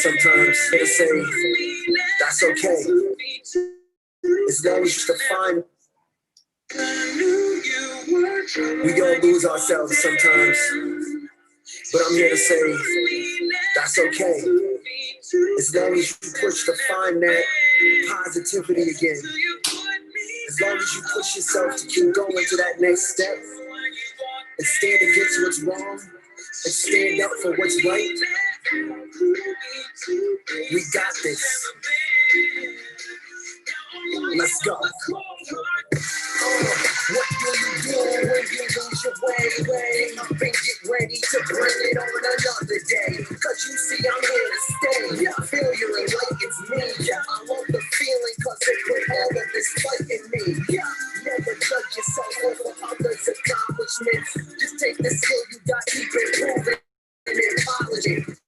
sometimes. To say that's okay. As long as you define. We all lose ourselves sometimes. But I'm here to say that's okay. As long as you push to find that positivity again. As long as you push yourself to keep going to that next step and stand against what's wrong and stand up for what's right, we got this. Let's go. What do you do when you lose your way? Up and get ready to bring it on another day. Cause you see I'm here to stay. I feel you're like it's me. I love the feeling cause it put all of this fight in me. Never judge yourself over others' accomplishments. Just take the skill you got, keep improving and then polish it.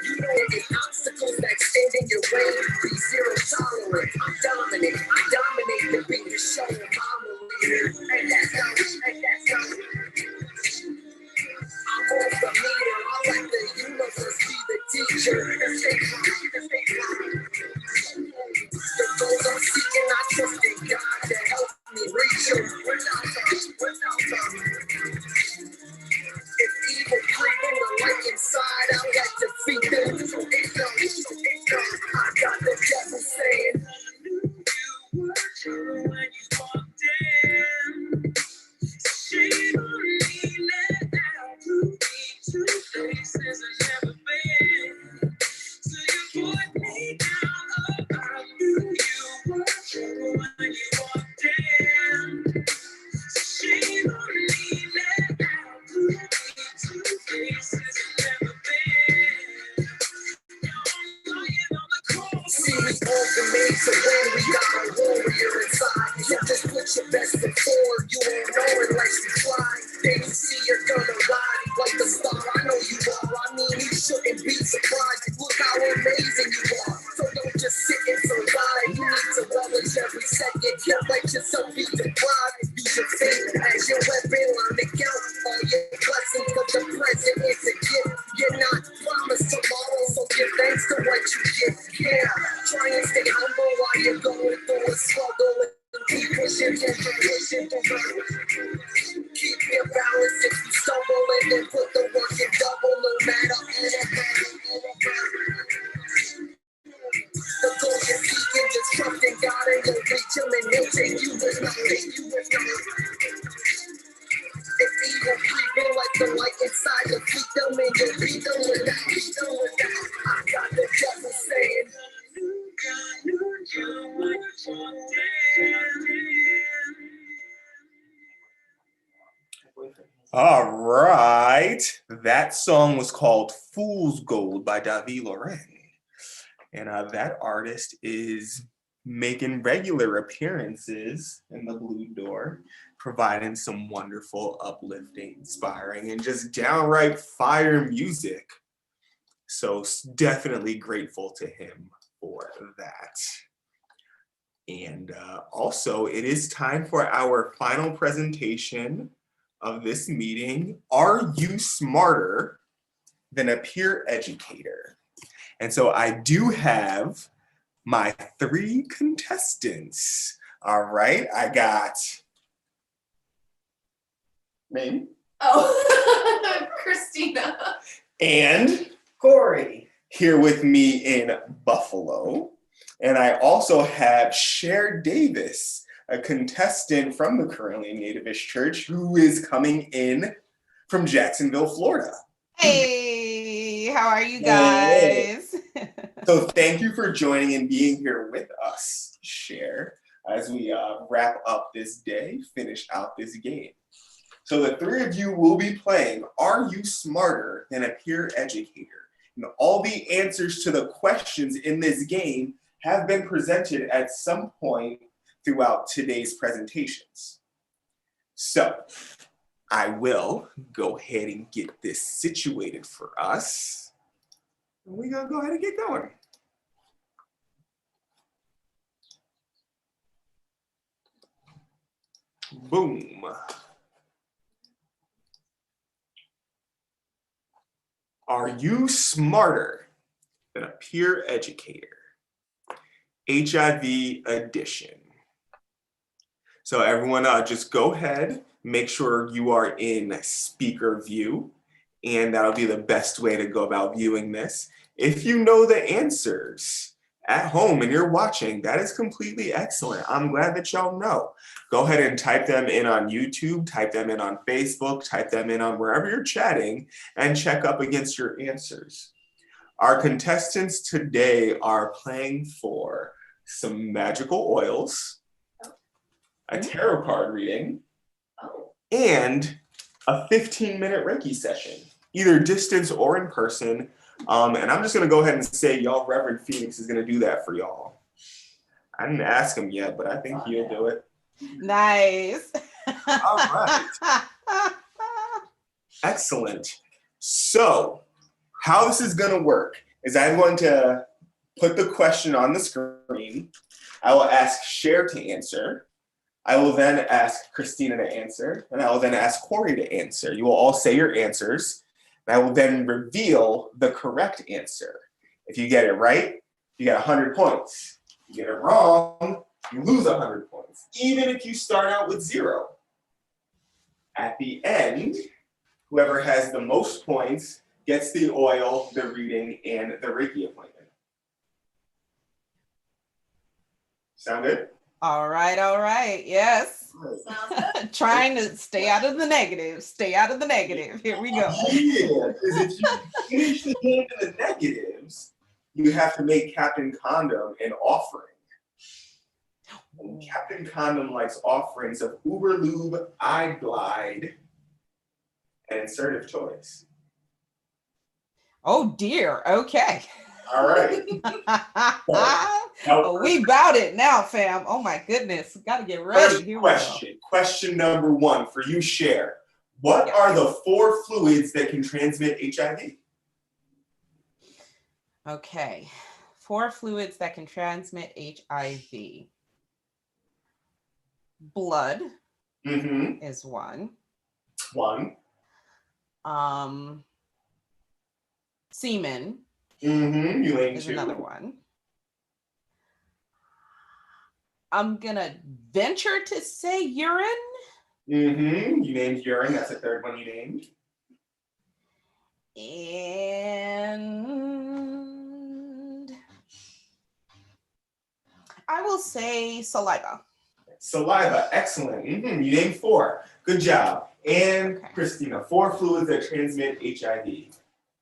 You know there's obstacles that stand in your way. Be zero tolerant. I'm dominant. I dominate the beat to show them I'm a leader. And that's how I'm off the meter. I let the universe be the teacher. And stay calm. The goals I'm seeking, I trust in God to help me reach them. Without them. If evil creeping the light inside, I'll let defeat them. So it comes. I got the devil saying, you were true when you walked in. Shame on me, let out to me two faces I've never been. So you put me down, I knew you were true when you walked in. Shame on me, let out to me two faces I've never been. See, we all been made to win. We got a warrior inside. So just put your best foot forward. You won't know unless you fly. Then you see you're gonna ride like the star. I know you are. I mean, you shouldn't be surprised. Look how amazing you are. So don't just sit and survive. You need to relish every second. Don't let yourself be deprived. Use your faith as your weapon. Learn to count all your blessings. But the present is a gift. You're not promised tomorrow, so give thanks to what you get. Yeah, try and stay humble while you're going through a struggle. Keep pushing, pushing through. Keep your balance if you stumble, and then put the work in double, no matter the goal you're seeking, just trust in God and you'll reach him, and he'll take you with nothing. If evil creeping like the light inside, you'll keep them and you'll beat them without. I got the devil saying, all right. That song was called Fool's Gold by David Loren. And that artist is making regular appearances in the Blue Door, providing some wonderful, uplifting, inspiring, and just downright fire music. So definitely grateful to him for that. And also, it is time for our final presentation of this meeting. Are you smarter than a peer educator? And so I do have my three contestants. All right, I got name. Oh, Christina. And Corey. Here with me in Buffalo. And I also have Cher Davis, a contestant from the Currently Nativish Church who is coming in from Jacksonville, Florida. Hey, how are you guys? Hey. So thank you for joining and being here with us, Cher, as we wrap up this day, finish out this game. So the three of you will be playing Are You Smarter Than a Peer Educator? And all the answers to the questions in this game have been presented at some point throughout today's presentations. So I will go ahead and get this situated for us. We're gonna go ahead and get going. Boom. Are you smarter than a peer educator? HIV edition. So everyone, just go ahead, make sure you are in speaker view, and that'll be the best way to go about viewing this. If you know the answers at home and you're watching, that is completely excellent. I'm glad that y'all know. Go ahead and type them in on YouTube, type them in on Facebook, type them in on wherever you're chatting, and check up against your answers. Our contestants today are playing for some magical oils, a tarot card reading, and a 15-minute Reiki session, either distance or in person. And I'm just going to go ahead and say y'all, Reverend Phoenix is going to do that for y'all. I didn't ask him yet, but I think he'll do it. Nice. All right. Excellent. So how this is going to work is I'm going to put the question on the screen. I will ask Cher to answer. I will then ask Christina to answer, and I will then ask Corey to answer. You will all say your answers, and I will then reveal the correct answer. If you get it right, you get 100 points. If you get it wrong, you lose 100 points, even if you start out with 0. At the end, whoever has the most points gets the oil, the reading, and the Reiki appointment. Sound good? All right. Yes. Trying to stay out of the negative. Stay out of the negative. Here we go. Yeah, because if you finish the game in the negatives, you have to make Captain Condom an offering. And Captain Condom likes offerings of Uber Lube, I Glide, and insertive toys. Oh dear. Okay. All right. Oh, we bout it now, fam. Oh my goodness. Got to get ready. First Here question. Question number 1 for you, Cher. What are the 4 fluids that can transmit HIV? Okay. 4 fluids that can transmit HIV. Blood is one. Semen is another one. I'm gonna venture to say urine. You named urine. That's the 3rd one you named. And I will say saliva. Saliva, excellent. You named 4. Good job. And Okay. Christina, 4 fluids that transmit HIV.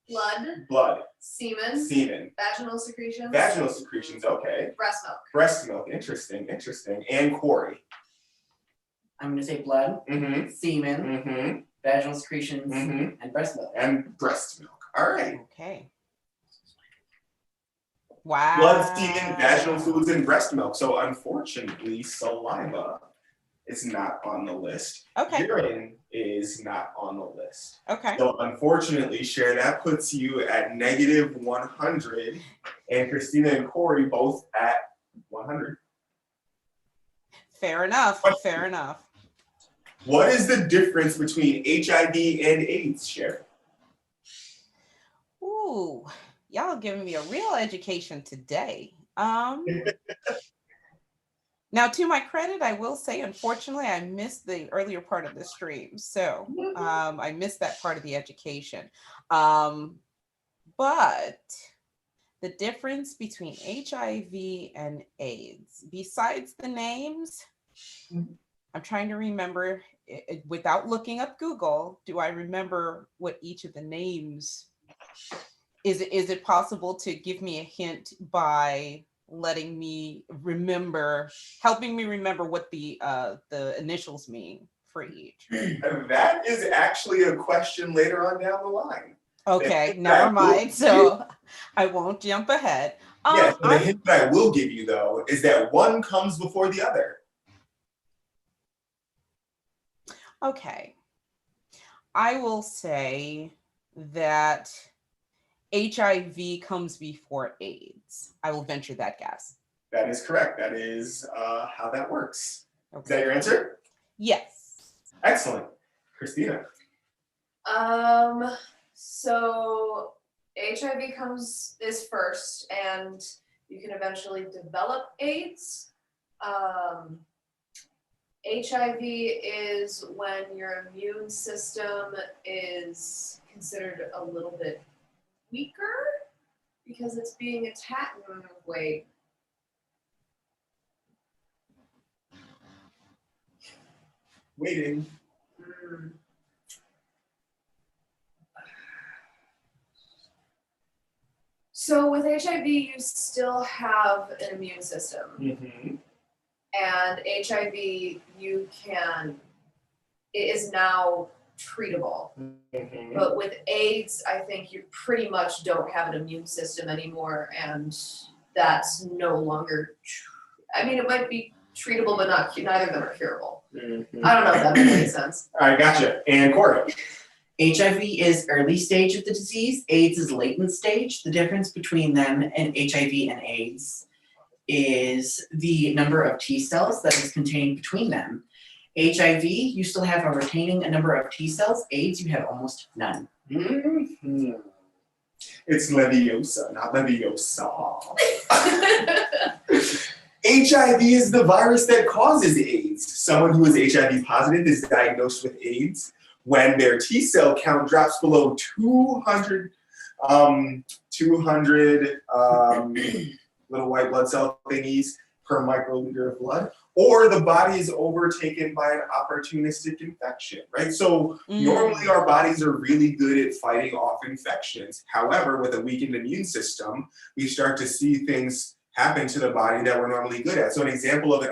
Blood. Semen. Vaginal secretions. Vaginal secretions, okay. Breast milk. Breast milk, interesting. And Corey. I'm going to say blood, semen, vaginal secretions, and breast milk. All right. Okay. Wow. Blood, semen, vaginal fluids, and breast milk. So unfortunately, saliva is not on the list. Okay. Urine is not on the list. Okay. So unfortunately, Cher, that puts you at negative 100, and Christina and Corey both at 100. Fair enough. Fair enough. What is the difference between HIV and AIDS, Cher? Ooh, y'all giving me a real education today. Now, to my credit, I will say, unfortunately, I missed the earlier part of the stream. So I missed that part of the education. But the difference between HIV and AIDS, besides the names, I'm trying to remember, without looking up Google, do I remember what each of the names, is it possible to give me a hint by letting me remember, helping me remember what the initials mean for each? That is actually a question later on down the line. Okay, never mind. So I won't jump ahead. Yes, the hint that I will give you, though, is that one comes before the other. Okay. I will say that HIV comes before AIDS. I will venture that guess. That is correct. That is how that works. Okay. Is that your answer? Yes. Excellent. Christina. So HIV is first, and you can eventually develop AIDS. HIV is when your immune system is considered a little bit weaker because it's being attacked. Wait. Waiting. So with HIV, you still have an immune system. Mm-hmm. And HIV, it is now treatable. Mm-hmm. But with AIDS, I think you pretty much don't have an immune system anymore, and that's no longer, I mean, it might be treatable, but neither of them are curable. Mm-hmm. I don't know if that makes any sense. All right, gotcha. And Corey. HIV is early stage of the disease. AIDS is latent stage. The difference between them and HIV and AIDS is the number of T cells that is contained between them. HIV, you still have a retaining a number of T cells. AIDS, you have almost none. Mm-hmm. It's Leviosa, not Leviosa. HIV is the virus that causes AIDS. Someone who is HIV positive is diagnosed with AIDS when their T cell count drops below 200 little white blood cell thingies per microliter of blood, or the body is overtaken by an opportunistic infection, right? So normally our bodies are really good at fighting off infections. However, with a weakened immune system, we start to see things happen to the body that we're normally good at. So an example of an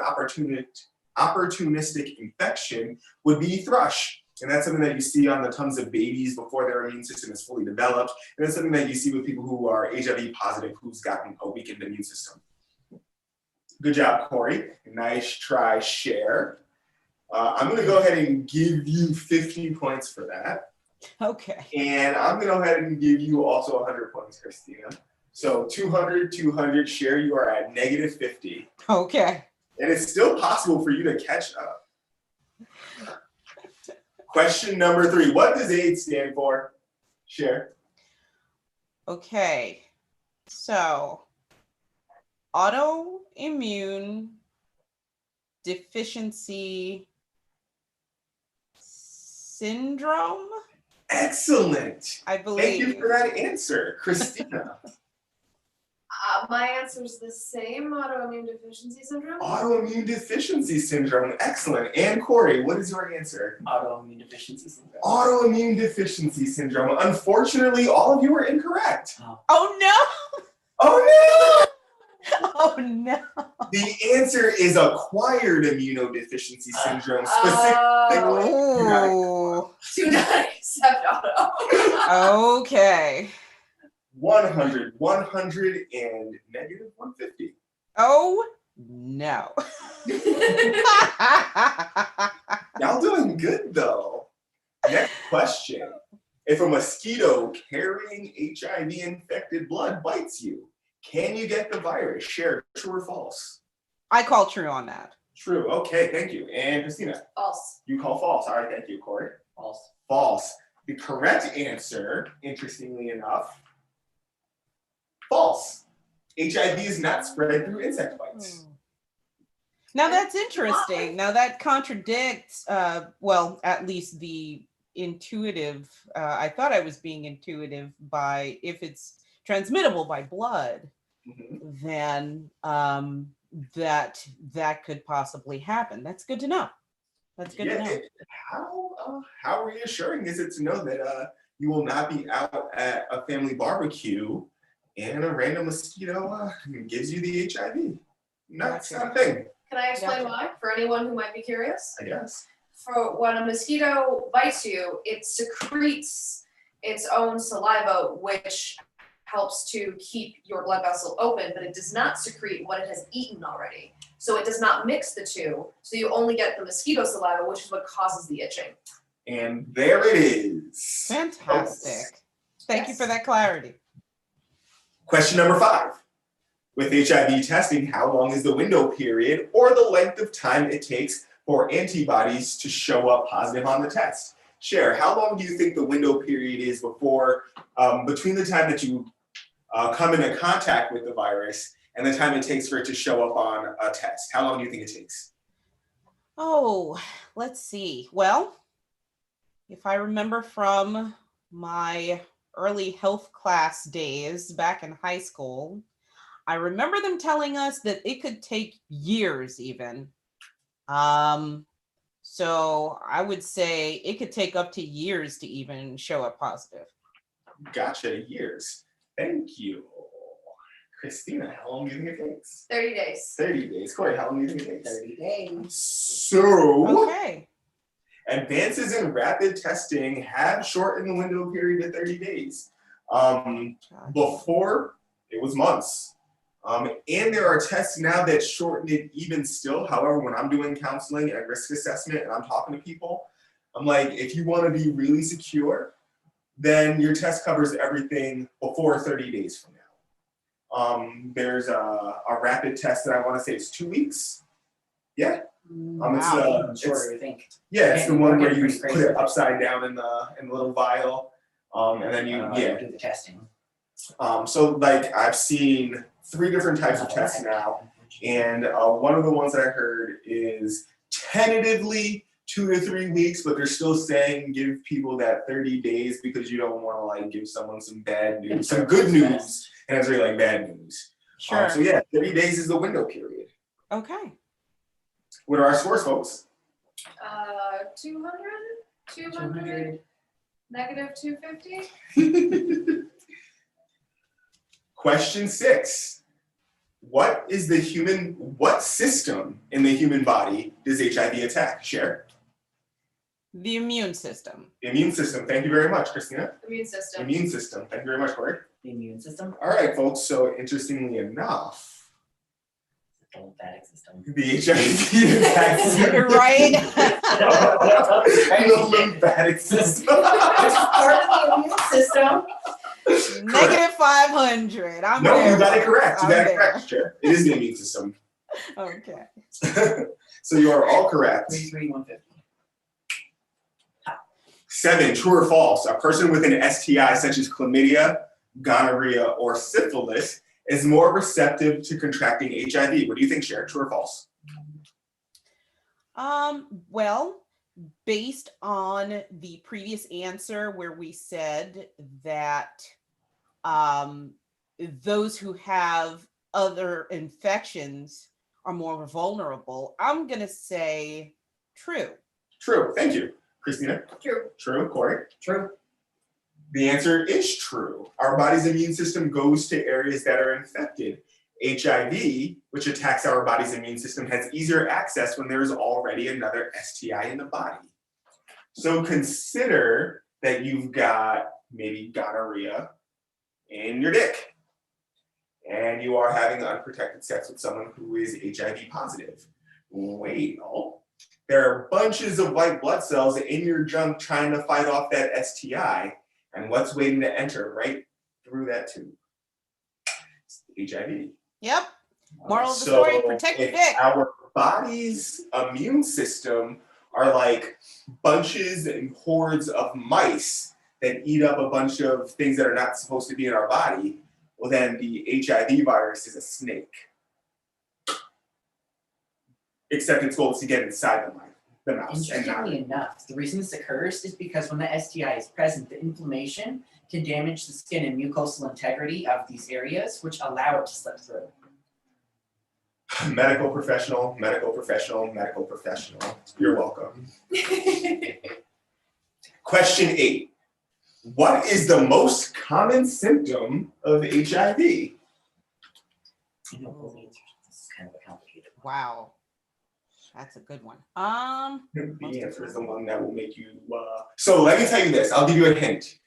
opportunistic infection would be thrush. And that's something that you see on the tongues of babies before their immune system is fully developed. And it's something that you see with people who are HIV positive who's gotten a weakened immune system. Good job, Corey. Nice try, Cher. I'm going to go ahead and give you 50 points for that. Okay. And I'm going to go ahead and give you also 100 points, Christina. So 200, Cher, you are at negative 50. Okay. And it's still possible for you to catch up. Question number 3. What does AIDS stand for? Cher. Okay. So, autoimmune deficiency syndrome? Excellent. I believe. Thank you for that answer, Christina. My answer is the same, autoimmune deficiency syndrome. Autoimmune deficiency syndrome. Excellent. And Corey, what is your answer? Autoimmune deficiency syndrome. Autoimmune deficiency syndrome. Unfortunately, all of you are incorrect. Oh no! Oh no! Oh no! The answer is acquired immunodeficiency syndrome. Specifically, Oh. Do not accept auto. Okay. 100, and negative 150. Oh no. Y'all doing good though. Next question. If a mosquito carrying HIV infected blood bites you, can you get the virus? Share true or false? I call true on that. True. Okay, thank you. And Christina? False. You call false. All right, thank you, Corey. False. False. The correct answer, interestingly enough, false. HIV is not spread through insect bites. Now that's interesting. Now that contradicts, well, at least the intuitive, I thought I was being intuitive by if it's transmittable by blood, then that could possibly happen. That's good to know. That's good to know. How reassuring is it to know that you will not be out at a family barbecue and a random mosquito gives you the HIV? No, it's not a thing. Can I explain why? For anyone who might be curious? I guess. For when a mosquito bites you, it secretes its own saliva, which helps to keep your blood vessel open, but it does not secrete what it has eaten already. So it does not mix the two. So you only get the mosquito saliva, which is what causes the itching. And there it is. Fantastic. Thank you for that clarity. Question number 5. With HIV testing, how long is the window period or the length of time it takes for antibodies to show up positive on the test? Cher, how long do you think the window period is before, between the time that you come into contact with the virus and the time it takes for it to show up on a test? How long do you think it takes? Oh, let's see. Well, if I remember from my early health class days back in high school, I remember them telling us that it could take years even. So I would say it could take up to years to even show up positive. Gotcha, years. Thank you. Christina, how long do you think it takes? 30 days. 30 days. Corey, how long do you think it takes? 30 days. So, Okay. advances in rapid testing have shortened the window period to 30 days. Before, it was months. And there are tests now that shorten it even still. However, when I'm doing counseling and risk assessment and I'm talking to people, I'm like, if you want to be really secure, then your test covers everything before 30 days from now. There's a rapid test that I want to say it's 2 weeks. Yeah. Wow. Shorter, I think. Yeah, it's the one where you Pretty put crazy. it upside down in the little vial, and then you Do the testing. So like I've seen 3 different types of tests now, and one of the ones that I heard is tentatively 2 to 3 weeks, but they're still saying give people that 30 days because you don't want to like give someone some bad news, some good news, and it's really like bad news. Sure. So yeah, 30 days is the window period. Okay. What are our scores, folks? 200, negative 250. Question 6. What system in the human body does HIV attack? Cher? The immune system. Immune system. Thank you very much, Christina. Immune system. Immune system. Thank you very much, Corey. The immune system. All right, folks. So interestingly enough, The lymphatic system. the HIV attacks Right? the lymphatic system. Which is part of the immune system. Negative 500. I'm No, there. you got it correct. You I'm got it there. correct, Cher. It is the immune system. Okay. So you are all correct. 150. 7, true or false? A person with an STI such as chlamydia, gonorrhea, or syphilis is more receptive to contracting HIV. What do you think, Cher? True or false? Well, based on the previous answer where we said that those who have other infections are more vulnerable, I'm gonna say true. True. Thank you. Christina? True. True. Corey? True. The answer is true. Our body's immune system goes to areas that are infected. HIV, which attacks our body's immune system, has easier access when there is already another STI in the body. So consider that you've got maybe gonorrhea in your dick, and you are having unprotected sex with someone who is HIV positive. Well, there are bunches of white blood cells in your junk trying to fight off that STI, and what's waiting to enter right through that tube? It's HIV. Yep. Moral of the So story, protect your if dick. our body's immune system are like bunches and hordes of mice that eat up a bunch of things that are not supposed to be in our body, well then the HIV virus is a snake. Except its goal is to get inside the mouse. And not, Interestingly enough, the reason this occurs is because when the STI is present, the inflammation can damage the skin and mucosal integrity of these areas, which allow it to slip through. medical professional, medical professional, medical professional. You're welcome. Question 8. What is the most common symptom of HIV? I know both answers. This is kind of a complicated one. Wow. That's a good one. The answer is the one that will make you. So let me tell you this. I'll give you a hint.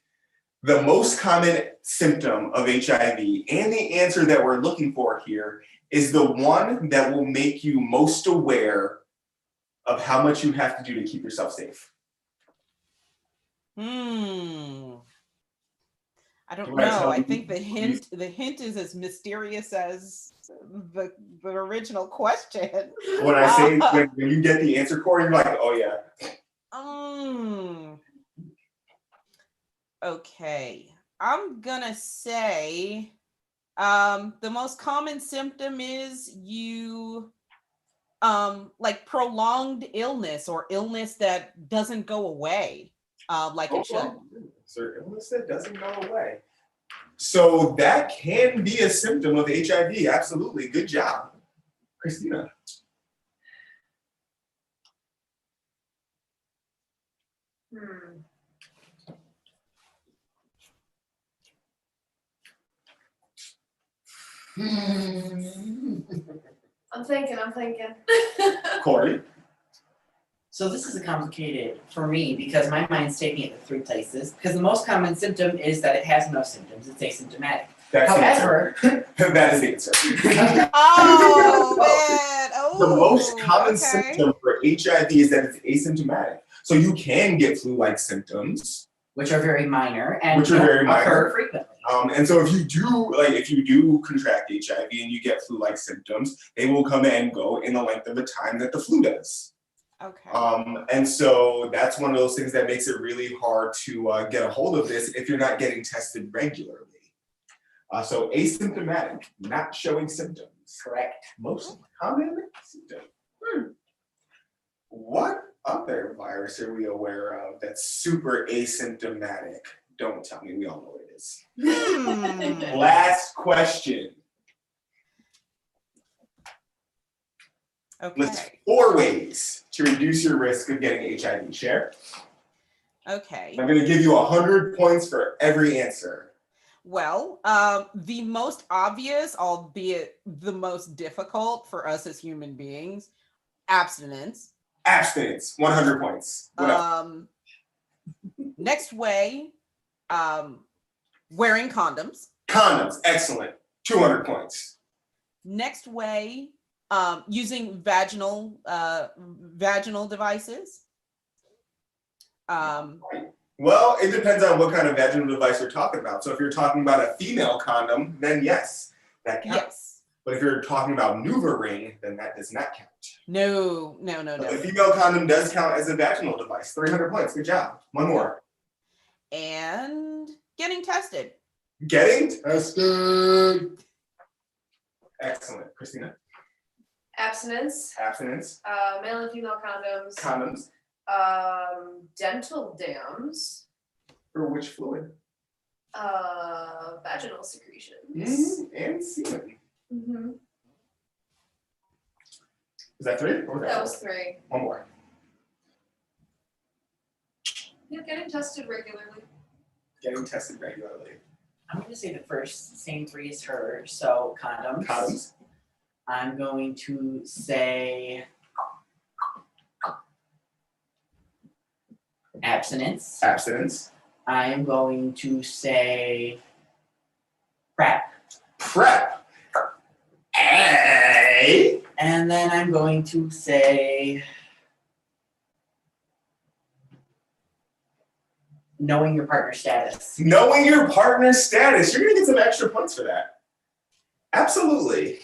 The most common symptom of HIV and the answer that we're looking for here is the one that will make you most aware of how much you have to do to keep yourself safe. I don't Do I know. tell I you- think the hint is as mysterious as the original question. When I say when you get the answer, Corey, you're like, oh yeah. Okay, I'm gonna say the most common symptom is you like prolonged illness or illness that doesn't go away like it should. Or illness that doesn't go away. So that can be a symptom of HIV. Absolutely. Good job. Christina. I'm thinking. Corey. So this is complicated for me because my mind's taking it to 3 places. Because the most common symptom is that it has no symptoms; it's asymptomatic. That's However, that is the answer. Oh man! Oh, The most common okay. symptom for HIV is that it's asymptomatic. So you can get flu-like symptoms, which are very minor and Which are very minor. occur frequently. And so if you do contract HIV and you get flu-like symptoms, they will come and go in the length of the time that the flu does. Okay. And so that's one of those things that makes it really hard to get a hold of this if you're not getting tested regularly. So asymptomatic, not showing symptoms. Correct. Most common symptom. What other virus are we aware of that's super asymptomatic? Don't tell me, we all know what it is. Last question. Okay. List 4 ways to reduce your risk of getting HIV. Share. Okay. I'm going to give you 100 points for every answer. Well, the most obvious, albeit the most difficult for us as human beings, abstinence. Abstinence, 100 points. What else? Next way, wearing condoms. Condoms, excellent, 200 points. Next way, using vaginal devices. Well, it depends on what kind of vaginal device you're talking about. So if you're talking about a female condom, then yes, that counts. Yes. But if you're talking about NuvaRing, then that does not count. No. But the female condom does count as a vaginal device. 300 points. Good job. One more. And getting tested. Getting tested. Excellent. Christina? Abstinence. Abstinence. Male and female condoms. Condoms. Dental dams. For which fluid? Vaginal secretions. And semen. Mm-hmm. Is that 3? Or That was 3. One more. Yeah, getting tested regularly. Getting tested regularly. I'm going to say the first, same 3 as her. So condoms. Condoms. I'm going to say abstinence. Abstinence. I am going to say PrEP. PrEP. A. And then I'm going to say knowing your partner status. Knowing your partner's status. You're going to get some extra points for that. Absolutely.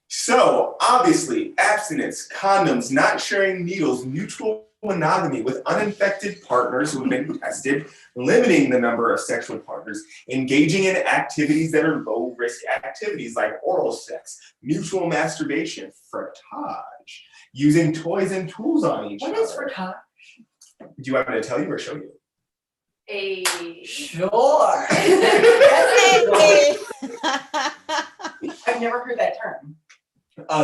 So, obviously, abstinence, condoms, not sharing needles, mutual monogamy with uninfected partners who have been tested, limiting the number of sexual partners, engaging in activities that are low-risk activities like oral sex, mutual masturbation, frottage, using toys and tools on each other. What is frottage? Do you want me to tell you or show you? Sure. I've never heard that term.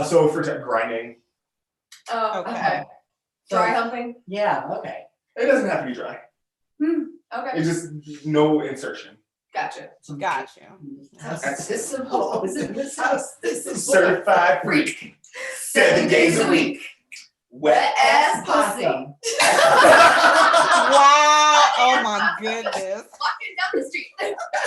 So for grinding. Oh, okay. Dry humping? Yeah, okay. It doesn't have to be dry. Okay. It's just no insertion. Gotcha. Got you. This is simple. Is in this house. This is Certified freak. 7 days a week. Wet ass pussy. Wow. Oh my goodness. Walking down the street.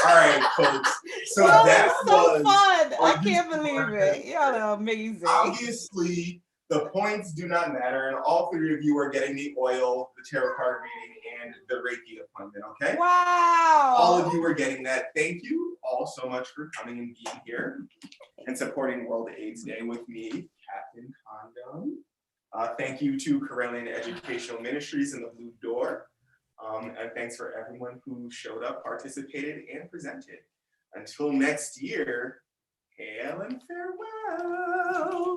All right, folks. So Oh, that that's so was fun. I a can't huge believe it. Y'all are amazing. obviously the points do not matter, and all 3 of you are getting the oil, the tarot card reading, and the Reiki appointment. Okay. Wow. All of you are getting that. Thank you all so much for coming and being here and supporting World AIDS Day with me, Captain Condom. Thank you to Karelian Educational Ministries and the Blue Door. And thanks for everyone who showed up, participated, and presented. Until next year, hail and farewell.